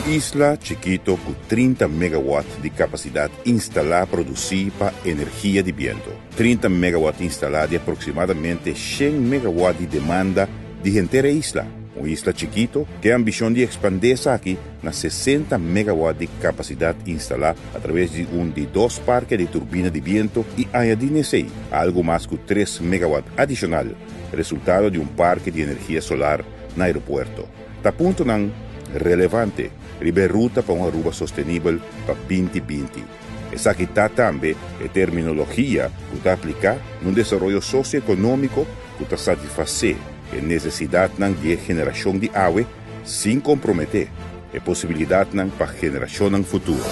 Isla chiquito con 30 megawatts de capacidad instalada a producir para energía de viento. 30 megawatts instalada de aproximadamente 100 megawatts de demanda de entera isla. Una isla chiquito que ha ambición de expandirse aquí a 60 megawatts de capacidad instalada a través de dos parques de turbina de viento y añadirse algo más que 3 megawatts adicional, resultado de un parque de energía solar en el aeropuerto. Ta punto nan relevante ribe ruta para una Aruba sostenible para 2020. Esa que está también la terminología que está aplicada en un desarrollo socioeconómico que está satisfacer la necesidad de generación de agua sin comprometer la posibilidad para generación futura.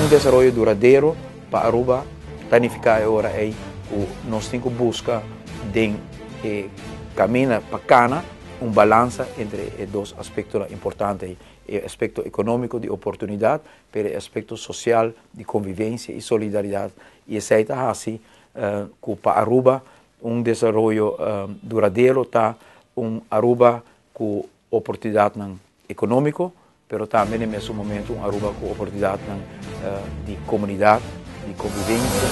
Un desarrollo duradouro para Aruba planificar agora é o nós temos que buscar de caminho bacana balança entre os dois aspectos importantes, o aspecto econômico de oportunidade, mas o aspecto social de convivência e solidariedade. E isso é assim que para Aruba desenvolvimento duradouro está Aruba com oportunidade econômica, mas também no mesmo momento Aruba com oportunidade de comunidade, de convivência.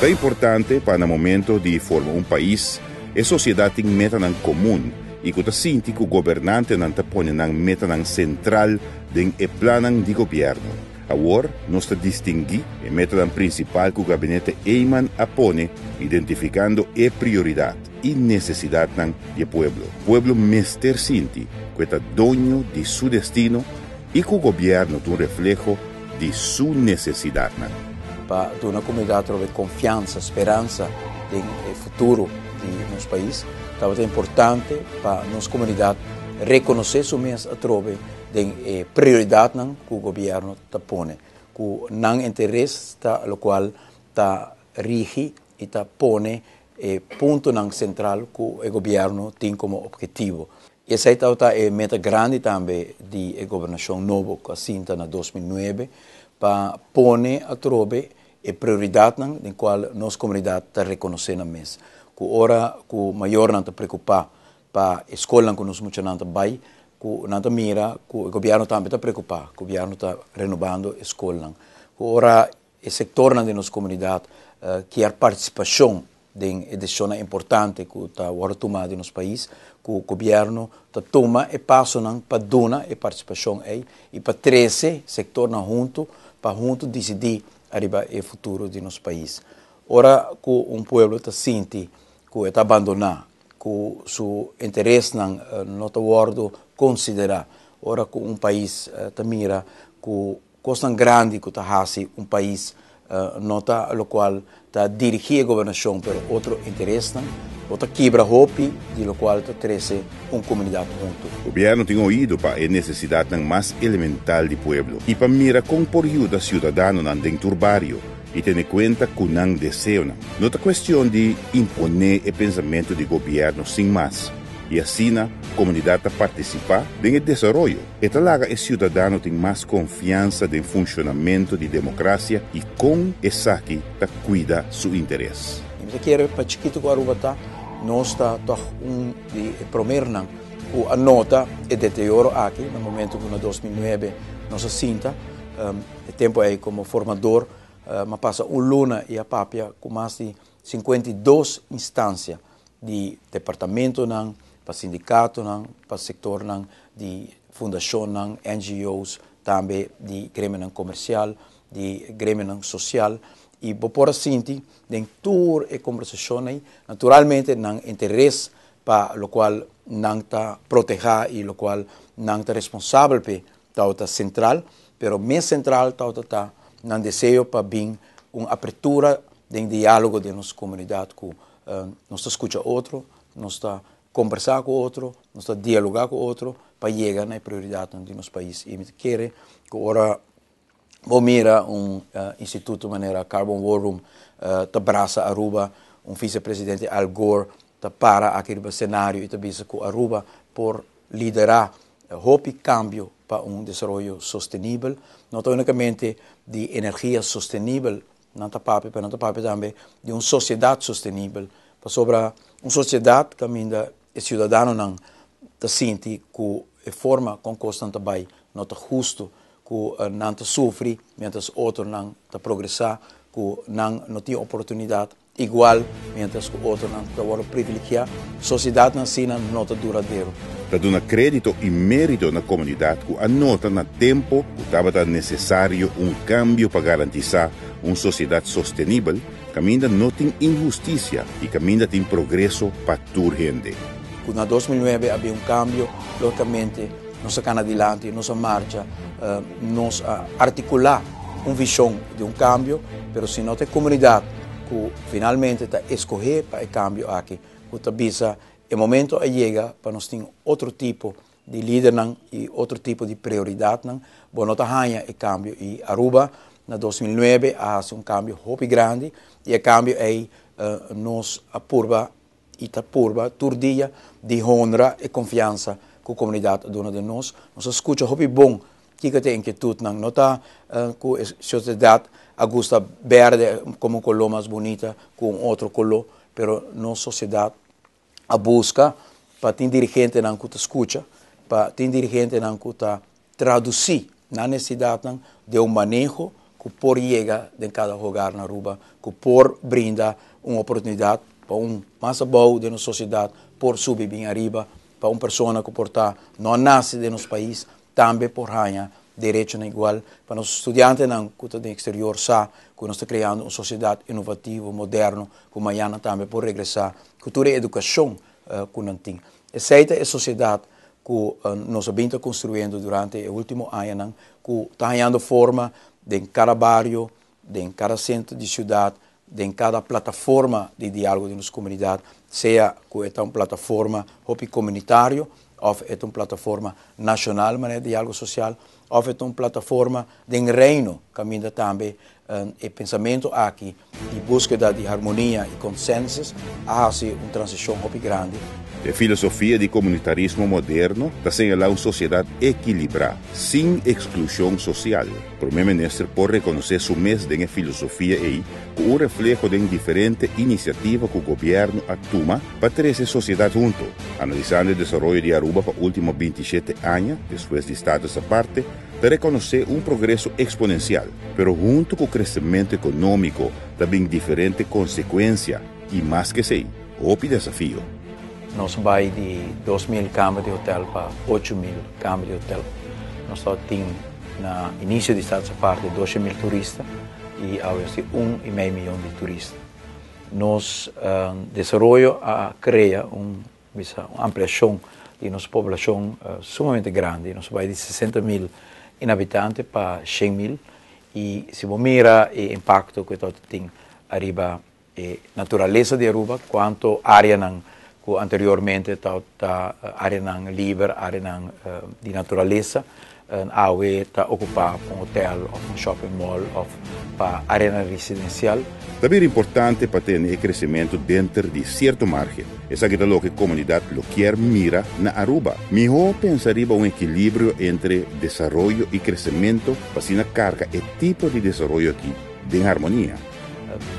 É importante para no momento de formar país, a sociedade tem meta comum e que sinti que o governante não põe meta central do plano de governo. Agora, nós distinguimos a meta principal que o gabinete Eyman apone, identificando a prioridade e necessidade do pueblo. O pueblo mester sinti que é dono de seu destino e que o governo tem reflejo de sua necessidade. Para uma comunidade ter confiança, esperança no futuro de nosso país, é importante para nossa comunidade reconhecer o mês a trove de prioridade que o governo põe, que não interesse o qual rige e põe ponto central que o governo tem como objetivo. Essa é a meta grande também de governação nova que assinta em 2009 para pôr a trove a prioridade na qual nossa comunidade está reconhecendo mesmo. Que ora que o maior não está preocupado para a escola que nós muito não vai, que não mira, que o governo também está preocupado, que o governo está renovando a escola. Que ora o setor da nossa comunidade quer participação em decisões importantes que está tomada no nosso país, que o governo toma e passa para dar a participação e para trazer o setor junto, para junto decidir arriba o futuro do nosso país. Ora que povo está sente que está abandonado, que seu interesse não está sendo considerado. Ora que país está mira que coisa grande que está assim, país não está o qual está dirigir a governação para outro interesse, outra quebra hope, de qual está trazendo comunidade junto. O governo tem ouído para a necessidade mais elemental do povo e para mirar com por ajuda cidadano dentro do barrio e ter em conta que não deseja. Não é questão de imponer o pensamento do governo sem mais. E assim, a comunidade participar no desenvolvimento. E talaga o cidadano tem mais confiança no funcionamento da democracia e com essa que cuida seu interesse. Eu quero para chiquito que Aruba está, nós está de primeiro que a nota é deterioro aqui no momento que em 2009 nós assinta o tempo aí como formador, mas passa luna e a papia com mais de 52 instâncias de departamento para sindicato para sector de fundação, NGOs, também de grêmio comercial, de grêmio social, e por assim, em toda a conversação, naturalmente, não interesse para o qual não está proteger e o qual não está responsável para central, mas mais central está não desejo para vir uma abertura de diálogo de nossa comunidade, com nós escuta outro, nós conversar com outro, nós dialogar com outro, para chegar na prioridade de nosso país. E me quer que agora vou mirar instituto maneira Carbon War Room, te abraça Aruba, vice-presidente Al Gore, te para aquele cenário e te visa com Aruba por liderar hope cambio para desenvolvimento sustentável, não unicamente de energia sustentável, não também de uma sociedade sustentável, para sobre uma sociedade que ainda o cidadão não te sente que a forma com que estão trabalhando não é justo, que não te sofre, mientras outros não te progressar, que não tem oportunidade igual, mientras que outros não te privilegiar. A sociedade não é duradoura. Está dando crédito e mérito na comunidade que anota no tempo que estava necessário cambio para garantizar uma sociedade sustentável, que ainda não tem injustiça e que ainda tem progresso para toda a gente. Quando em 2009 havia cambio, logicamente, nós sacamos adelante, nossa marcha, nós articular uma visão de cambio, mas se não tem comunidade que finalmente está escolher para o cambio aqui, que está visa o momento chega para nós ter outro tipo de líder e outro tipo de prioridade, bom, nós ganha o cambio e Aruba, em 2009, há cambio muito grande e o cambio é nos apurba e tapurba todo dia de honra e confiança com a comunidade dona de nós. Nós escuta muito bom que tem inquietude, não está com a sociedade Augusta verde como um color mais bonita com outro color, mas nossa sociedade a busca para ter dirigente que te escuta, para ter dirigente que te traduzir na necessidade de manejo que por chegar em cada lugar na Aruba, que por brindar uma oportunidade para mais bom de nossa sociedade, por subir bem arriba, para uma pessoa que por não nasce de nosso país, também por ganhar direito igual, para os estudantes que estão no exterior, que nós estamos criando uma sociedade inovativa, moderna, que amanhã também por regressar, cultura e educação que não tem. Essa é a sociedade que nós estamos construindo durante o último ano, que está ganhando forma de cada bairro, de cada centro de cidade, de cada plataforma de diálogo de nossa comunidade, seja que é uma plataforma comunitária, ou é uma plataforma nacional de diálogo social, ou é uma plataforma de reino, que ainda também o pensamento aqui, de búsqueda de harmonia e consensos, há uma transição muito grande. A filosofia de comunitarismo moderno está señalando uma sociedade equilibrada, sem exclusão social. O primeiro-ministro pode reconhecer su mes de filosofia aí, com um reflejo de diferentes iniciativas que o governo atuma para ter essa sociedade junto, analisando o desenvolvimento de Aruba para os últimos 27 anos, depois de Estado essa parte, de reconhecer um progresso exponencial, mas junto com o crescimento econômico, também diferentes consequências, e mais que isso, outro desafio. Nós vamos de 2.000 camas de hotel para 8.000 camas de hotel. Nós temos, no início de esta parte, 12.000 turistas e agora 1,5 milhão de turistas. Nós desenvolvemos cria uma ampliação de nossa população sumamente grande. Nós vamos de 60.000 habitantes para 100.000 e se você mira o impacto que tem arriba a natureza de Aruba, quanto área que anteriormente está área livre, área de natureza, área está ocupada por um hotel, ou um shopping mall, ou para área residencial. Também é importante para ter o crescimento dentro de certo margem. Essa é o que a comunidade quer mira na Aruba. Melhor pensar em um equilíbrio entre desenvolvimento e crescimento para se carga e tipo de desenvolvimento aqui em harmonia.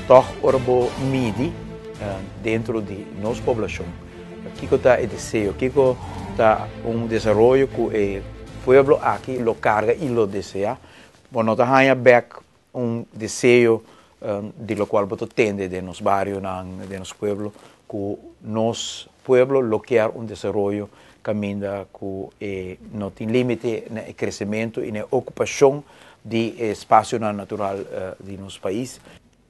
Toch orbo midi dentro de nossa população. Kiko está o desejo, Kiko está desenvolvimento que o povo aqui lo carga e lo deseja. Bom, nós temos back desejo de lo qual tende de nos barrios, de nos pueblos, que nos pueblo lo quer desenvolvimento caminha que não tem limite no crescimento e na ocupação de espaço natural de nosso país.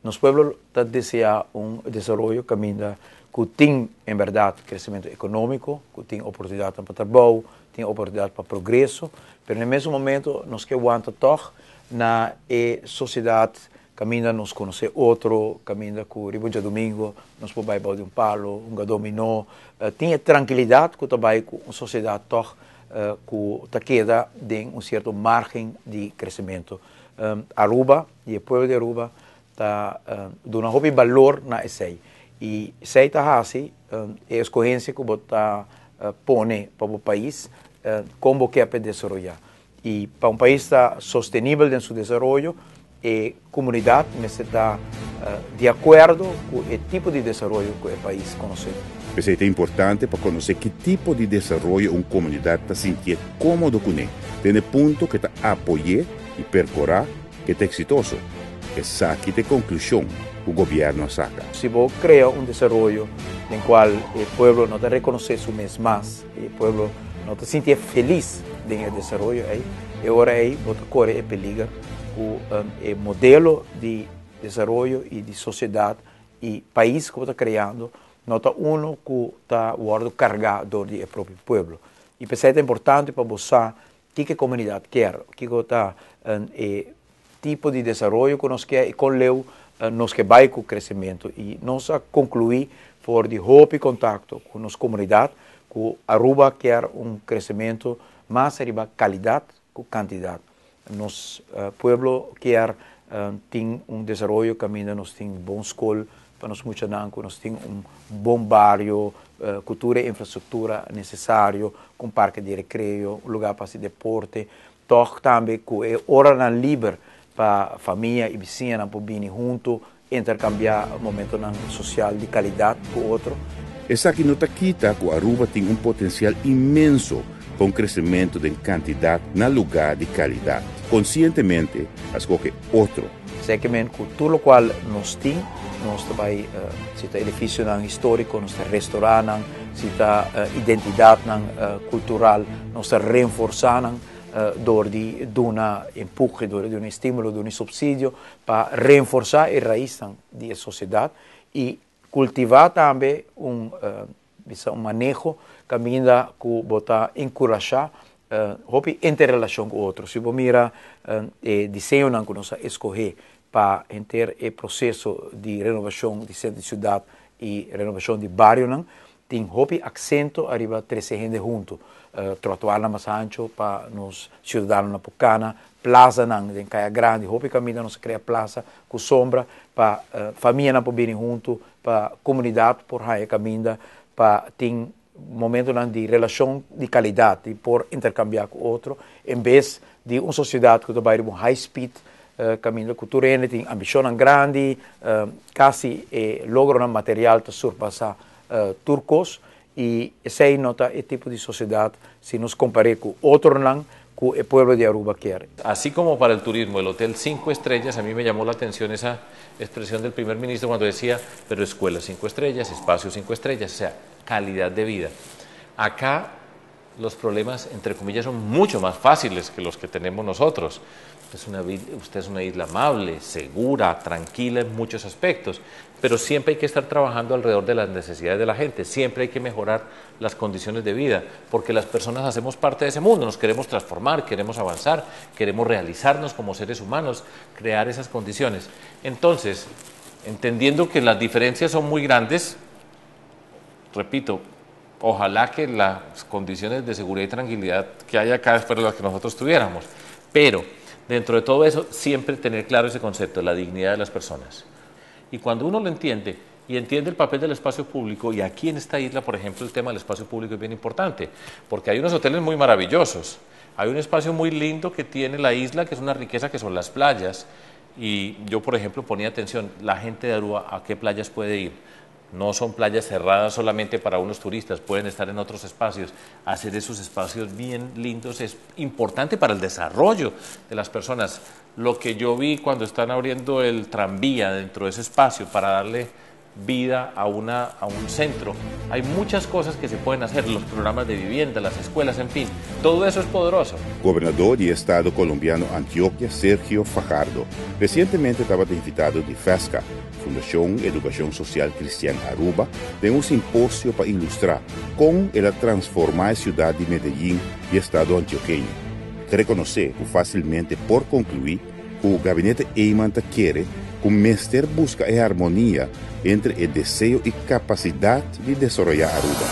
Nosso povo deseja desenvolvimento caminha que tem, em verdade, crescimento econômico, que tem oportunidade para trabalho, tem oportunidade para progresso, mas no mesmo momento nós que aguenta toch na sociedade caminha nos conhecer outro, caminha que ribuja domingo, nós podemos ir de palo, dominó, tem tranquilidade que também com uma sociedade toch que queda de certo margem de crescimento. Aruba e o povo de Aruba está dando um valor na ESEI. E ESEI está assim, é a escolhência que você põe para o país, como quer desenvolver. E para um país estar sustentável em seu desenvolvimento, a comunidade necessita de acordo com o tipo de desenvolvimento que o país conhece. Isso é importante para conhecer que tipo de desenvolvimento uma comunidade está sentindo cómodo com ele. Tem ponto que está apoiar e percorrer que é exitoso. Que saque de conclusão que o governo saca. Se você cria desenvolvimento no qual o povo não te reconhece su mês mais, o povo não te sente feliz com o desenvolvimento, é hora aí você corre e periga o modelo de desenvolvimento e de sociedade e país que você está criando, não está que está carregado do próprio povo. E isso é importante para você que a comunidade quer, que está tipo de desenvolvimento que nós quer e com o nós que vai com o crescimento. E nós concluir por de hope contato com nossa comunidade, que Aruba quer crescimento mais arriba qualidade que quantidade. Nosso povo quer ter desenvolvimento caminho, nós temos bom escola para nós muitos nós temos bom bairro, cultura e infraestrutura necessário, com parque de recreio, lugar para se deporte, toch também que é hora livre para a família e vizinha não poder junto, intercambiar momento social de qualidade com o outro. Essa aqui não está quita que Aruba tem potencial imenso para crescimento de quantidade no lugar de qualidade. Conscientemente, escolhe outro. Seguimento com tudo o qual nós temos, nós também cita edifício histórico, nós restaurante, cita identidade cultural, nós reforçamos de um empurre, de um estímulo, de um subsídio para reforçar a raiz da sociedade e cultivar também um manejo caminho que bota encorajar interrelação com outros. Se você mira desenho que nós escolher para ter o processo de renovação de centro de cidade e renovação de bairro, tem acento arriba 13 gente junto. Trotuar mais ancho para os cidadãos na Pucana, plaza em Caia Grande, caminho nós cria plaza com sombra para família na poder junto, para comunidade por aí caminho, para ter momento de relação de qualidade, por intercambiar com outro, em vez de uma sociedade que trabalha com high speed, caminho cultural, tem ambição grande, quase logra um material para surpassar turcos. E esse não é o tipo de sociedade se nos comparamos com outro que o pueblo de Aruba quer. Así como para el turismo, el Hotel 5 Estrellas, a mí me llamó la atención esa expresión del primer ministro cuando decía, pero escuelas 5 estrellas, espacios 5 estrellas, o sea, calidad de vida. Acá los problemas, entre comillas, son mucho más fáciles que los que tenemos nosotros. Usted es una isla amable, segura, tranquila en muchos aspectos, pero siempre hay que estar trabajando alrededor de las necesidades de la gente, siempre hay que mejorar las condiciones de vida, porque las personas hacemos parte de ese mundo, nos queremos transformar, queremos avanzar, queremos realizarnos como seres humanos, crear esas condiciones. Entonces, entendiendo que las diferencias son muy grandes, repito, ojalá que las condiciones de seguridad y tranquilidad que hay acá fueran las que nosotros tuviéramos, pero dentro de todo eso, siempre tener claro ese concepto, la dignidad de las personas. Y cuando uno lo entiende, y entiende el papel del espacio público, y aquí en esta isla, por ejemplo, el tema del espacio público es bien importante, porque hay unos hoteles muy maravillosos, hay un espacio muy lindo que tiene la isla, que es una riqueza, que son las playas, y yo, por ejemplo, ponía atención, la gente de Aruba, ¿a qué playas puede ir? No son playas cerradas solamente para unos turistas, pueden estar en otros espacios. Hacer esos espacios bien lindos es importante para el desarrollo de las personas. Lo que yo vi cuando están abriendo el tranvía dentro de ese espacio para darle vida a un centro. Hay muchas cosas que se pueden hacer, los programas de vivienda, las escuelas, en fin, todo eso es poderoso. Gobernador y Estado colombiano Antioquia, Sergio Fajardo, recientemente estaba invitado de FESCA, Fundación Educación Social Cristiana Aruba, de un simposio para ilustrar cómo era transformar la ciudad de Medellín y Estado antioqueño. Reconocer fácilmente por concluir que el gabinete Eyman quiere que el Mester busca la armonía entre el deseo y capacidad de desarrollar Aruba.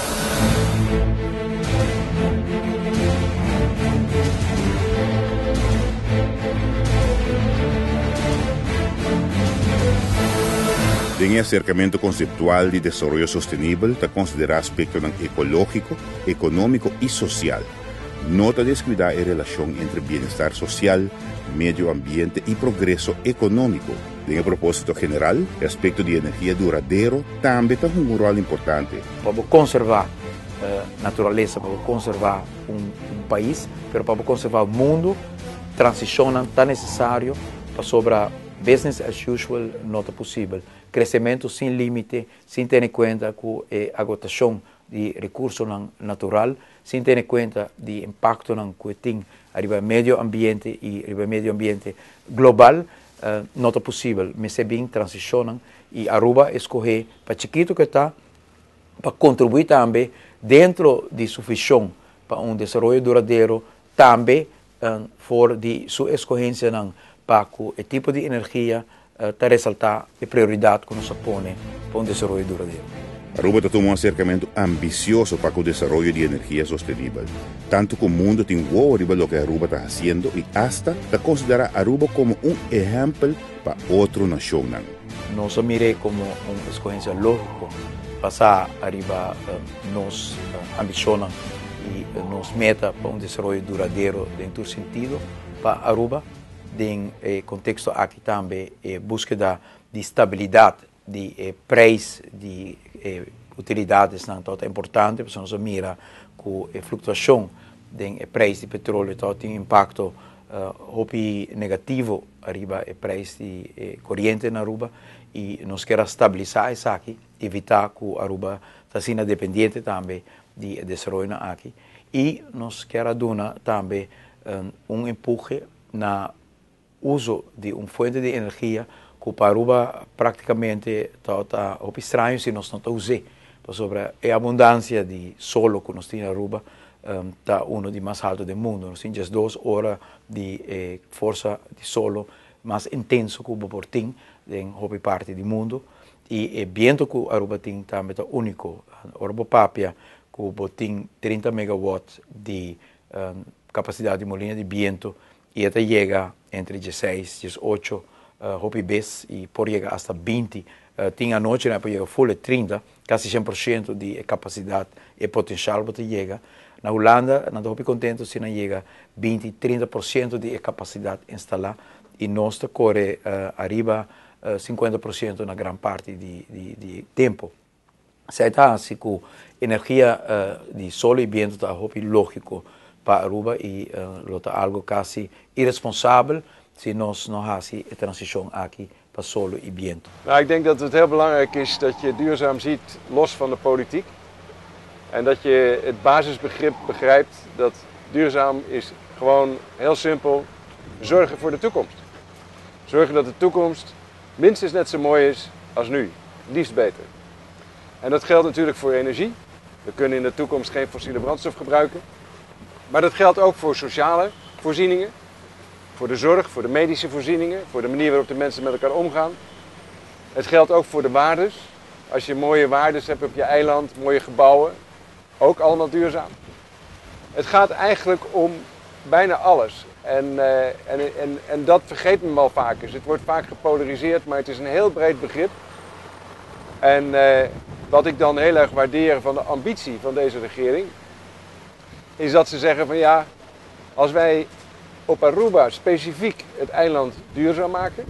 En el acercamiento conceptual de desarrollo sostenible, está considerar aspectos ecológico, económico y social. No está descuidar la relación entre bienestar social, medio ambiente y progreso económico. En el propósito general, el aspecto de energía duradero también tiene un rol importante. Para conservar naturaleza, para conservar un país, pero para conservar el mundo, transición tan necesario para sobre business as usual no es posible. Crecimiento sin límite, sin tener en cuenta que agotación de recursos natural, sin tener en cuenta el impacto que tiene arriba el medio ambiente y el medio ambiente global, no es posible. Me se bien transicionan y Aruba escoge para chiquito que está, para contribuir también dentro de su visión para un desarrollo duradero, también por su escogencia para que el tipo de energía te resaltar la prioridad que nos pone para un desarrollo duradero. Aruba tomó un acercamiento ambicioso para el desarrollo de energía sostenible. Tanto que el mundo tiene arriba lo que Aruba está haciendo y hasta te considera Aruba como un ejemplo para otra nación. No se mire como una escogencia lógica. Pasar arriba nos ambiciona y nos meta para un desarrollo duradero en todo sentido para Aruba. En contexto aquí también búsqueda de estabilidad de preços de utilidades não é importante, porque nós mira que a flutuação do preço de petróleo tem impacto negativo arriba o preço de corrente na Aruba e nós queremos estabilizar isso aqui, evitar que a Aruba seja dependente também de desenvolvimento aqui e nós queremos dar também empurre na uso de uma fonte de energia que para Aruba praticamente está estranho se nós não usamos. Sobre a abundância de solo que nós temos na Aruba, está um dos mais altos do mundo. Nós temos 2 horas de força de solo mais intenso que o Bopor tem em qualquer parte do mundo. E o vento que Aruba tem também é único. Aruba Papia, que o tem 30 megawatts de capacidade de molina de vento, e até chega entre 16 e 18 hopibes e pode chegar até 20. Tinha a noite, né, para chegar full 30, quase 100% de capacidade e potencial para chegar. Na Holanda, nós estamos contentes se não chega 20, 30% de capacidade instalada e nós corre arriba 50% na grande parte de tempo. Se está assim que energia de sol e vento está lógico para Aruba e é algo quase irresponsável se nós não fazemos a transição aqui para solo e vento. Nou, ik denk dat het heel belangrijk is dat je duurzaam ziet los van de politiek. En dat je het basisbegrip begrijpt dat duurzaam is gewoon heel simpel zorgen voor de toekomst. Zorgen dat de toekomst minstens net zo mooi is als nu, liefst beter. En dat geldt natuurlijk voor energie. We kunnen in de toekomst geen fossiele brandstof gebruiken. Maar dat geldt ook voor sociale voorzieningen, voor de zorg, voor de medische voorzieningen, voor de manier waarop de mensen met elkaar omgaan. Het geldt ook voor de waardes. Als je mooie waardes hebt op je eiland, mooie gebouwen, ook allemaal duurzaam. Het gaat eigenlijk om bijna alles. En dat vergeet men wel vaak eens. Het wordt vaak gepolariseerd, maar het is een heel breed begrip. En wat ik dan heel erg waardeer van de ambitie van deze regering, is dat ze zeggen van ja, als wij op Aruba specifiek het eiland duurzaam maken,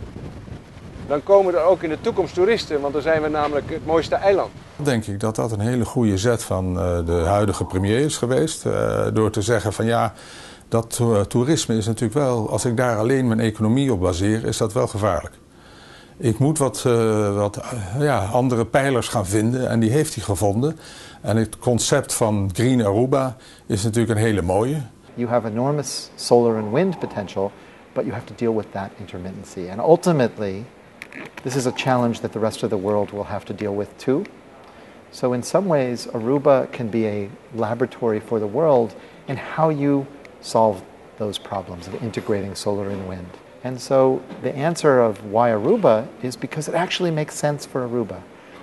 dan komen er ook in de toekomst toeristen, want dan zijn we namelijk het mooiste eiland. Denk ik dat dat een hele goede zet van de huidige premier is geweest. Door te zeggen van ja, dat toerisme is natuurlijk wel, als ik daar alleen mijn economie op baseer, is dat wel gevaarlijk. ik moet wat andere pijlers gaan vinden. En die heeft hij gevonden. En het concept van Green Aruba is natuurlijk een hele mooie. You have enormous solar and wind potential, but you have to deal with that intermittency. And ultimately, this is a challenge that the rest of the world will have to deal with too. So in some ways, Aruba can be a laboratory for the world in how you solve those problems of integrating solar and wind. And so the answer of why Aruba is because it actually makes sense for Aruba.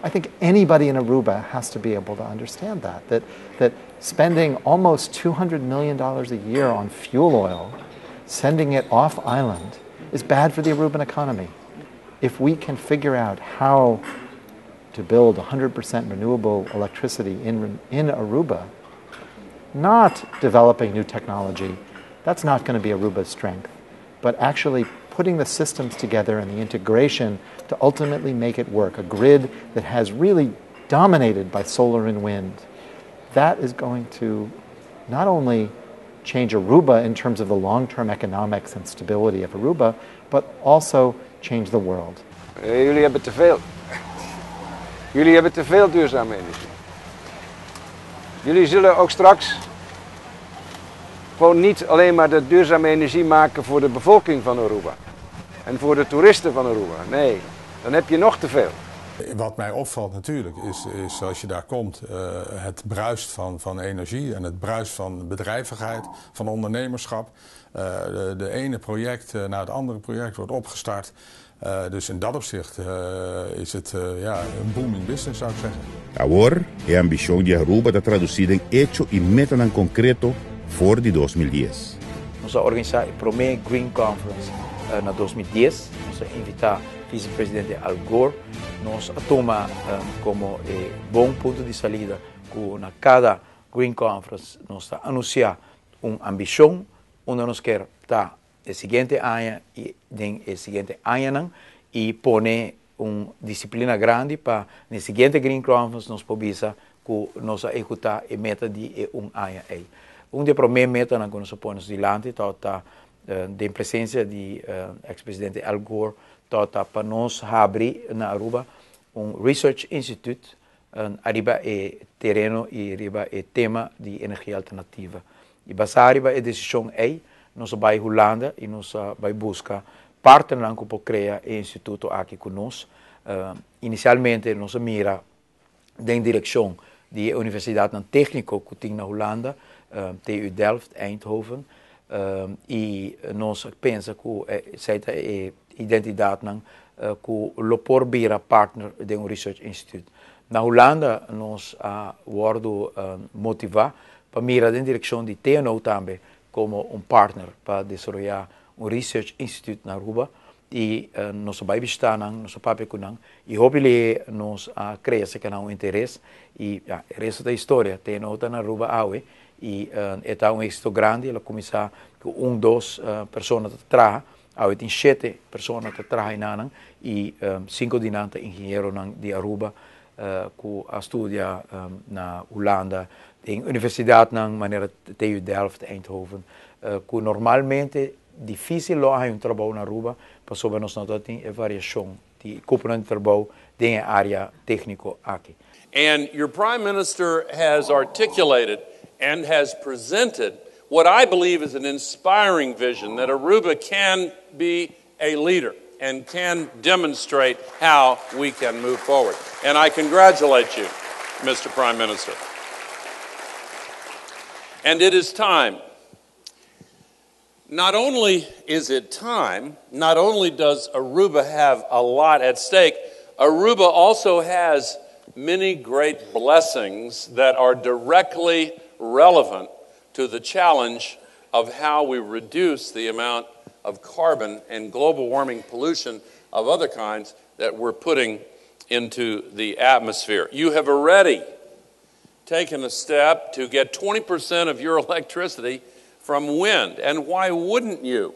I think anybody in Aruba has to be able to understand that spending almost $200 million a year on fuel oil, sending it off island, is bad for the Aruban economy. If we can figure out how to build 100% renewable electricity in Aruba, not developing new technology, that's not going to be Aruba's strength, but actually putting the systems together and the integration to ultimately make it work, a grid that has really dominated by solar and wind. That is going to not only change Aruba in terms of the long-term economics and stability of Aruba, but also change the world. Jullie hebben te veel. Jullie hebben te veel duurzame energie. Jullie zullen ook straks gewoon niet alleen maar de duurzame energie maken voor de bevolking van Aruba. En voor de toeristen van Aruba. Nee, dan heb je nog te veel. Wat mij opvalt natuurlijk is als je daar komt, het bruist van energie en het bruist van bedrijvigheid, van ondernemerschap. De ene project na het andere project wordt opgestart. Dus in dat opzicht is het een booming business, zou ik zeggen. Agora é a ambição de Aruba da traduzida em hecho e meta em concreto voor die 2010. Nossa organização, a primeira Green Conference na 2010, nós invitar vice-presidente Al Gore, nós toma como bom ponto de saída que na cada Green Conference nós anunciar uma ambição onde nós quer estar o seguinte ano e o seguinte ano e pone uma disciplina grande para no seguinte Green Conference nós possamos que nós executar a meta de ano aí. Uma primeira meta que nós pomos diante está da presença de ex-presidente Al Gore para nós abrir na Aruba Research Institute arriba o terreno e arriba o tema de energia alternativa. E basar arriba a decisão aí, nós vamos à Holanda e nós vamos buscar partner para criar o instituto aqui conosco. Inicialmente nós mira na direção da Universidade Técnica que tem na Holanda, TU Delft, Eindhoven, e nós pensamos que essa é a identidade que o Porbira partner de Research Institute. Na Holanda nós vamos motivar para mirar na direção de TNO também como partner para desenvolver Research Institute na Aruba e nós vamos estar nosso papel com nós e hopefully nós criar esse canal interesse e o resto da história TNO está na Aruba e é um êxito grande. Ela começou com 2 pessoas atrás, agora tem 7 pessoas atrás e 5 engenheiros de Aruba que estudam na Holanda, em universidade na maneira TU Delft, Eindhoven, que normalmente difícil lá trabalho na Aruba, para sobre nós não tem variação de componente de trabalho na área técnica aqui. And your Prime Minister has articulated and has presented what I believe is an inspiring vision that Aruba can be a leader and can demonstrate how we can move forward. And I congratulate you, Mr. Prime Minister. And it is time. Not only is it time, not only does Aruba have a lot at stake, Aruba also has many great blessings that are directly relevant to the challenge of how we reduce the amount of carbon and global warming pollution of other kinds that we're putting into the atmosphere. You have already taken a step to get 20% of your electricity from wind. And why wouldn't you?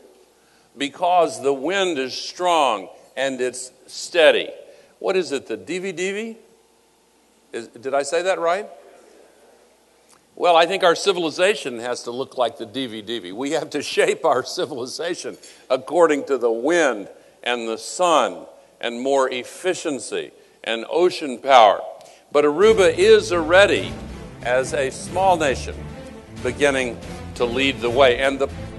Because the wind is strong and it's steady. What is it, the DV-DV? Did I say that right? Well, I think our civilization has to look like the DV-DV. We have to shape our civilization according to the wind and the sun and more efficiency and ocean power. But Aruba is already, as a small nation, beginning to lead the way. And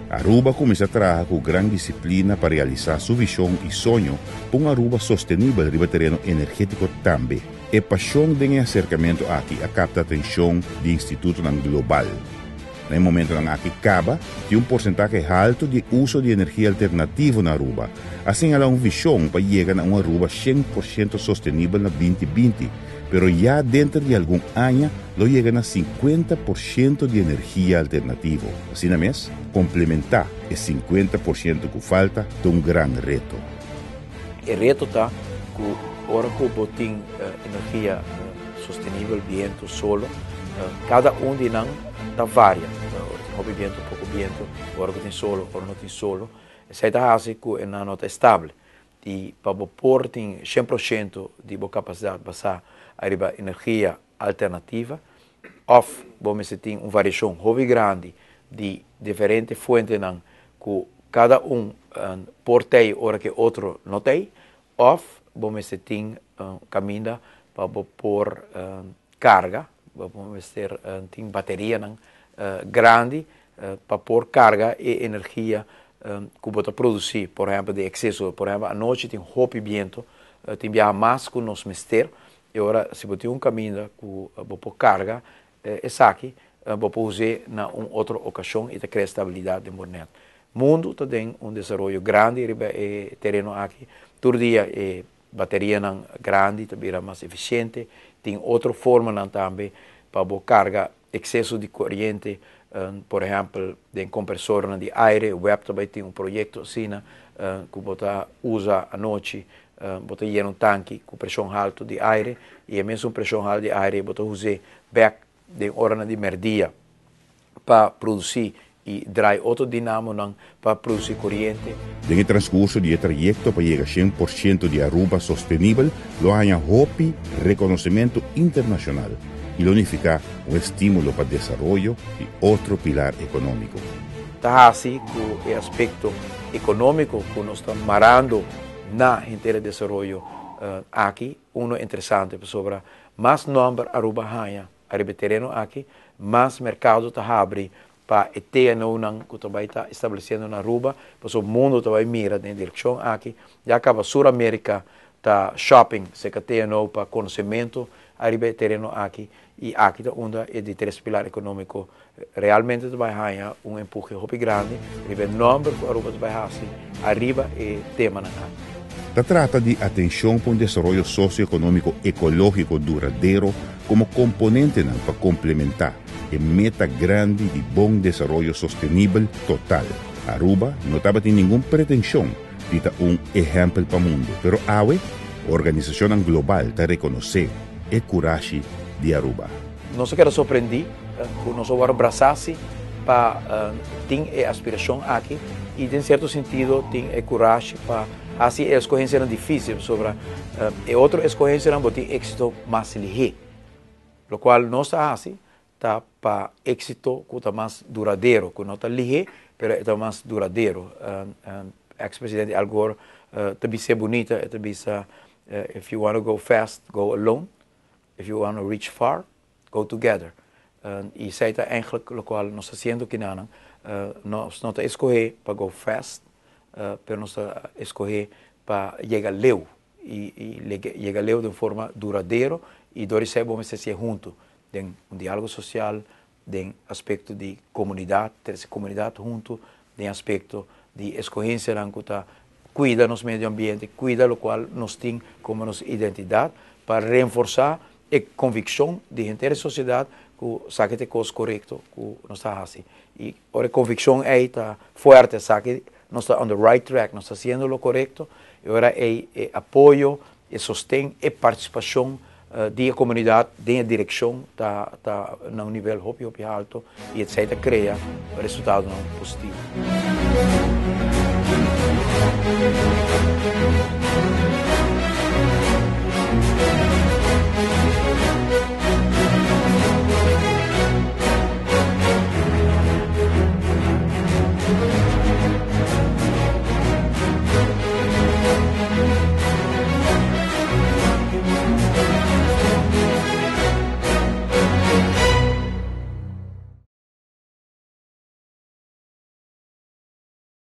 Aruba começa a trabalhar com grande disciplina para realizar sua visão e sonho para um Aruba sustentável riba terreno energético também. E paixão de acercamento aqui a capta atenção do Instituto Global. No momento em que acaba, tem porcentagem alto de uso de energia alternativa na Aruba. Assim, ela uma visão para chegar a uma Aruba 100% sustentável na 2020, pero já dentro de algum ano, lo chega a 50% de energia alternativa. Assim mesmo, complementar esse 50% que falta é um grande reto. O reto está que agora que tem energia sustentável, vento, solo, cada de nós está varia. Houve vento, pouco vento, agora que tem solo, agora não tem solo. Isso está assim que não está estável. E para pôr 100% de boa capacidade de passar a energia alternativa, vamos ter uma variação muito grande de diferentes fontes que cada portei hora que outro não tem, vamos ter caminho para pôr carga, vamos ter bateria grande para pôr carga e energia que pode produzir, por exemplo, de excesso. Por exemplo, à noite tem roupa e vento, tem viajar mais que nos mister, e agora, se você tem um caminho que pôr carga, essa aqui, pode usar em outra ocasião e cria estabilidade de moeda. O mundo tem desenvolvimento grande e terreno aqui, todo dia bateria grande, também mais eficiente, tem outra forma também para pôr carga, excesso de corrente, por exemplo, de compressor de ar, o web também tem projeto assim, que você usa à noite, você llena tanque com pressão alta de ar, e mesmo pressão alta de ar, você usa back de hora de merdia para produzir e drive outro dinamo para produzir corrente. No transcurso do trajeto para chegar a 100% de Aruba sustentável, lo há hopi reconhecimento internacional e lo unifica estímulo para o desenvolvimento e outro pilar econômico. Está assim que o aspecto econômico que nós estamos marando na inteira desenvolvimento aqui, interessante sobre mais número Aruba ganha, Aruba terreno aqui, mais mercado está abre para ter que também está estabelecendo na Aruba, porque o mundo também mira na direção aqui, já acaba Sul-América está shopping, se que tem para conhecimento, Aruba terreno aqui, e aqui é de três pilares econômicos, realmente vai ganhar empurre muito grande, o número que Aruba vai assim, arriba é tema na aqui. Se trata de atenção para um desenvolvimento socioeconômico ecológico duradouro como componente para complementar a meta grande de bom desenvolvimento sustentável total. Aruba não estava tendo nenhuma pretensão de ser exemplo para o mundo, mas a organização global está reconhecendo a coragem de Aruba. Nós queremos surpreender, nós vamos abraçar-se para ter a aspiração aqui e, em certo sentido, ter a coragem para assim a escolha será difícil sobre outra escolha será ter êxito mais ligeiro, o qual nós assim está para êxito que está mais duradouro, que não está ligeiro, mas está mais duradouro. Ex-presidente Al Gore também é bonita, também if you want to go fast, go alone. If you want to reach far, go together. E isso é eigenlijk o qual nós estamos fazendo aqui nós não estamos escolher para go fast, mas nós estamos escolher para chegar leu e chegar leu de forma duradoura e do isso vamos ser juntos, tem diálogo social, tem aspecto de comunidade, ter essa comunidade junto, tem aspecto de escolhência que cuida nosso meio ambiente, cuida o qual nós temos como nossa identidade para reforçar a convicção de inteira sociedade que sabe que é coisa correta que nós estamos assim. E a convicção está forte, sabe que nós estamos on the right track, nós estamos fazendo o correto, e agora é apoio, é sustento, é participação da comunidade, da direção, está num nível muito alto, e etc. cria resultado positivo.